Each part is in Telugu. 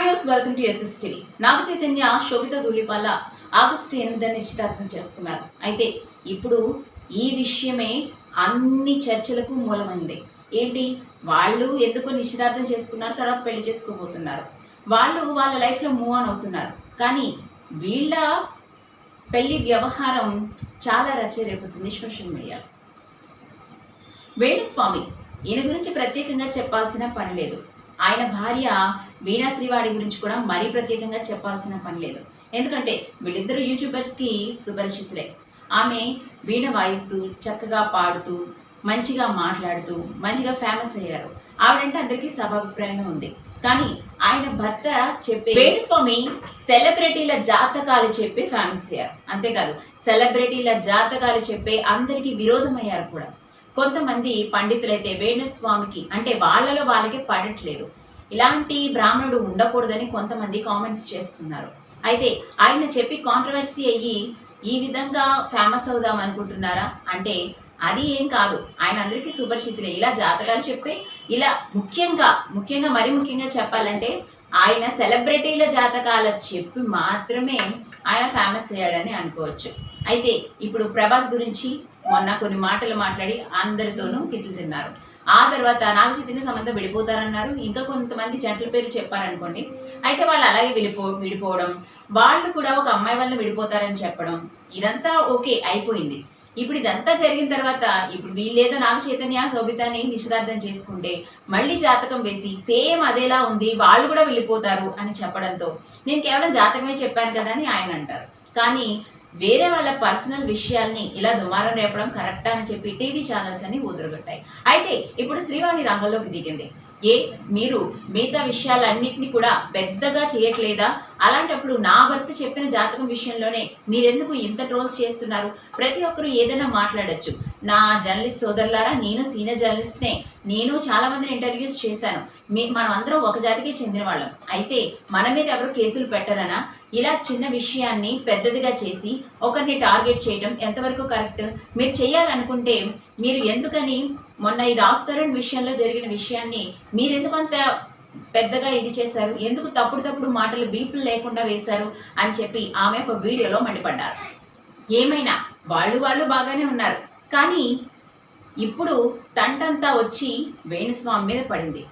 Viewers, welcome to SS TV. Naga Chaitanya Sobhita Dhulipala August 8న నిశ్చితార్థం చేసుకున్నారు. అయితే ఇప్పుడు ఈ విషయమే అన్ని చర్చలకు మూలమైంది. ఏంటి, వాళ్ళు ఎందుకు నిశ్చితార్థం చేసుకున్నారు, తర్వాత పెళ్లి చేసుకోబోతున్నారు, వాళ్ళు వాళ్ళ లైఫ్లో మూవ్ ఆన్ అవుతున్నారు. కానీ వీళ్ళ పెళ్లి వ్యవహారం చాలా రచ్చరేపుతుంది సోషల్ మీడియాలో. వేణుస్వామి, ఈయన గురించి ప్రత్యేకంగా చెప్పాల్సిన పని లేదు. ఆయన భార్య వీణా శ్రీవాణి గురించి కూడా మరీ ప్రత్యేకంగా చెప్పాల్సిన పని లేదు. ఎందుకంటే వీళ్ళిద్దరు యూట్యూబర్స్కి సుపరిచితులే. ఆమె వీణ వాయిస్తూ, చక్కగా పాడుతూ, మంచిగా మాట్లాడుతూ, మంచిగా ఫేమస్ అయ్యారు. ఆవిడంటే అందరికీ సభాభిప్రాయమే ఉంది. కానీ ఆయన భర్త చెప్పే వేణుస్వామి సెలబ్రిటీల జాతకాలు చెప్పి ఫేమస్ అయ్యారు. అంతేకాదు, సెలబ్రిటీల జాతకాలు చెప్పే అందరికీ విరోధమయ్యారు కూడా. కొంతమంది పండితులైతే వేణుస్వామికి అంటే వాళ్ళలో వాళ్ళకి పడట్లేదు, ఇలాంటి బ్రాహ్మణుడు ఉండకూడదని కొంతమంది కామెంట్స్ చేస్తున్నారు. అయితే ఆయన చెప్పి కాంట్రవర్సీ అయ్యి ఈ విధంగా ఫేమస్ అవుదాం అనుకుంటున్నారా అంటే అది ఏం కాదు. ఆయన అందరికీ సుపరిచితులే. ఇలా జాతకాలు చెప్పే, ఇలా ముఖ్యంగా మరి ముఖ్యంగా చెప్పాలంటే ఆయన సెలబ్రిటీల జాతకాలు చెప్పి మాత్రమే ఆయన ఫేమస్ అయ్యాడని అనుకోవచ్చు. అయితే ఇప్పుడు ప్రభాస్ గురించి మొన్న కొన్ని మాటలు మాట్లాడి అందరితోనూ తిట్లు తిన్నారు. ఆ తర్వాత నాగ చైతన్య సంబంధం విడిపోతారన్నారు. ఇంకా కొంతమంది జంటల పేరు చెప్పారనుకోండి. అయితే వాళ్ళు అలాగే విడిపోవడం, వాళ్ళు కూడా ఒక అమ్మాయి వల్ల విడిపోతారని చెప్పడం, ఇదంతా ఓకే అయిపోయింది. ఇప్పుడు ఇదంతా జరిగిన తర్వాత ఇప్పుడు వీళ్ళేదో నాగ చైతన్య శోభితని నిశ్చితార్థం చేసుకుంటే మళ్ళీ జాతకం వేసి సేమ్ అదేలా ఉంది, వాళ్ళు కూడా వెళ్ళిపోతారు అని చెప్పడంతో నేను కేవలం జాతకమే చెప్పాను కదా అని ఆయన అంటారు. కానీ వేరే వాళ్ళ పర్సనల్ విషయాల్ని ఇలా దుమారం రేపడం కరెక్టా అని చెప్పి టీవీ ఛానల్స్ అన్ని ఊదరగొట్టాయి. అయితే ఇప్పుడు శ్రీవాణి రంగంలోకి దిగింది. మీరు మిగతా విషయాలన్నింటినీ కూడా పెద్దగా చేయట్లేదా? అలాంటప్పుడు నా భర్త చెప్పిన జాతకం విషయంలోనే మీరెందుకు ఇంత ట్రోల్స్ చేస్తున్నారు? ప్రతి ఒక్కరు ఏదైనా మాట్లాడొచ్చు. నా జర్నలిస్ట్ సోదరులారా, నేను సీనియర్ జర్నలిస్ట్నే, నేను చాలా మందిని ఇంటర్వ్యూస్ చేశాను. మనం అందరం ఒక జాతికి చెందిన వాళ్ళం. అయితే మన మీద ఎవరు కేసులు పెట్టరనా? ఇలా చిన్న విషయాన్ని పెద్దదిగా చేసి ఒకరిని టార్గెట్ చేయడం ఎంతవరకు కరెక్ట్? మీరు చేయాలనుకుంటే మీరు ఎందుకని మొన్న ఈ రాజ్ తరుణ్ విషయంలో జరిగిన విషయాన్ని మీరెందుకు అంత పెద్దగా ఇది చేశారు? ఎందుకు తప్పుడు మాటలు బీపులు లేకుండా వేశారు అని చెప్పి ఆమె ఒక వీడియోలో మండిపడ్డారు. ఏమైనా వాళ్ళు బాగానే ఉన్నారు. కానీ ఇప్పుడు తంటంతా వచ్చి వేణుస్వామి మీద పడింది.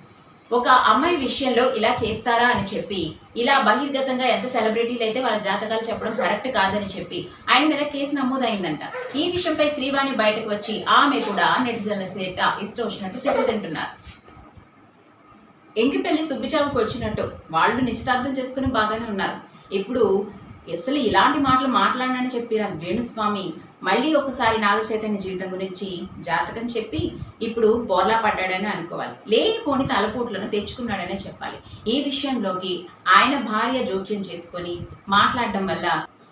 ఒక అమ్మాయి విషయంలో ఇలా చేస్తారా అని చెప్పి ఇలా బహిర్గతంగా ఎంత సెలబ్రిటీలు అయితే వాళ్ళ జాతకాలు చెప్పడం కరెక్ట్ కాదని చెప్పి ఆయన మీద కేసు నమోదైందంట. ఈ విషయంపై శ్రీవాణి బయటకు వచ్చి ఆమె కూడా నెటిజన్ల ఇష్టం వచ్చినట్టు తిప్పుతుంటున్నారు. ఎంకిపెళ్లి సుబ్బిచావుకు వచ్చినట్టు వాళ్ళు నిశ్చితార్థం చేసుకుని బాగానే ఉన్నారు. ఇప్పుడు అసలు ఇలాంటి మాటలు మాట్లాడనని చెప్పిన వేణుస్వామి మళ్ళీ ఒకసారి నాగ చైతన్య జీవితం గురించి జాతకం చెప్పి ఇప్పుడు బోర్లా పడ్డాడని అనుకోవాలి. లేనిపోని తలపోట్లను తెచ్చుకున్నాడనే చెప్పాలి. ఈ విషయంలోకి ఆయన భార్య జోక్యం చేసుకొని మాట్లాడడం వల్ల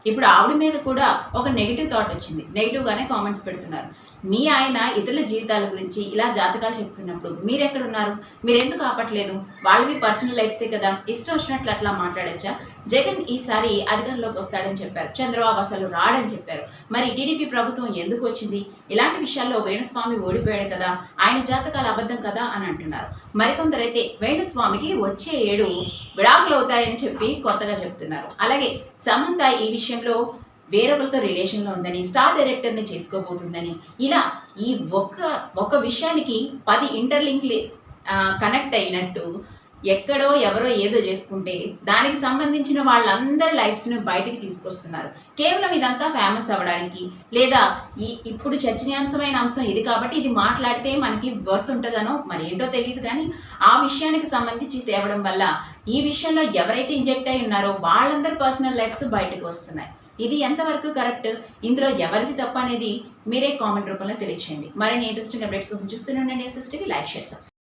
ఇప్పుడు ఆవిడ మీద కూడా ఒక నెగిటివ్ థాట్ వచ్చింది. నెగిటివ్గానే కామెంట్స్ పెడుతున్నారు. మీ ఆయన ఇతరుల జీవితాల గురించి ఇలా జాతకాలు చెప్తున్నప్పుడు మీరెక్కడున్నారు? మీరెందుకు ఆపట్లేదు? వాళ్ళవి పర్సనల్ లైఫ్సే కదా, ఇష్టం వచ్చినట్లు అట్లా మాట్లాడచ్చా? జగన్ ఈసారి అధికారంలోకి వస్తాడని చెప్పారు, చంద్రబాబు అసలు రాడని చెప్పారు. మరి టీడీపీ ప్రభుత్వం ఎందుకు వచ్చింది? ఇలాంటి విషయాల్లో వేణుస్వామి ఓడిపోయాడు కదా, ఆయన జాతకాలు అబద్ధం కదా అని అంటున్నారు. మరికొందరైతే వేణుస్వామికి వచ్చే ఏడు విడాకులు అవుతాయని చెప్పి కొత్తగా చెప్తున్నారు. అలాగే సమంత ఈ విషయంలో వేరొకరితో రిలేషన్లో ఉందని, స్టార్ డైరెక్టర్ని చేసుకోబోతుందని, ఇలా ఈ ఒక్క విషయానికి 10 ఇంటర్లింక్లు కనెక్ట్ అయినట్టు ఎక్కడో ఎవరో ఏదో చేసుకుంటే దానికి సంబంధించిన వాళ్ళందరి లైఫ్స్ను బయటికి తీసుకొస్తున్నారు. కేవలం ఇదంతా ఫేమస్ అవ్వడానికి, లేదా ఇప్పుడు చర్చనీయాంశమైన అంశం ఇది కాబట్టి ఇది మాట్లాడితే మనకి వర్త్ ఉంటుందనో మరి ఏంటో తెలియదు. కానీ ఆ విషయానికి సంబంధించి తేవడం వల్ల ఈ విషయంలో ఎవరైతే ఇంజెక్ట్ అయి ఉన్నారో వాళ్ళందరి పర్సనల్ లైఫ్స్ బయటకు వస్తున్నాయి. ఇది ఎంతవరకు కరెక్ట్? ఇందులో ఎవరిది తప్ప అనేది మీరే కామెంట్ రూపంలో తెలియచేయండి. మరిన్ని ఇంట్రెస్టింగ్ అప్డేట్స్ కోసం చూస్తూనే ఉండండి SS TV. Like, share, subscribe.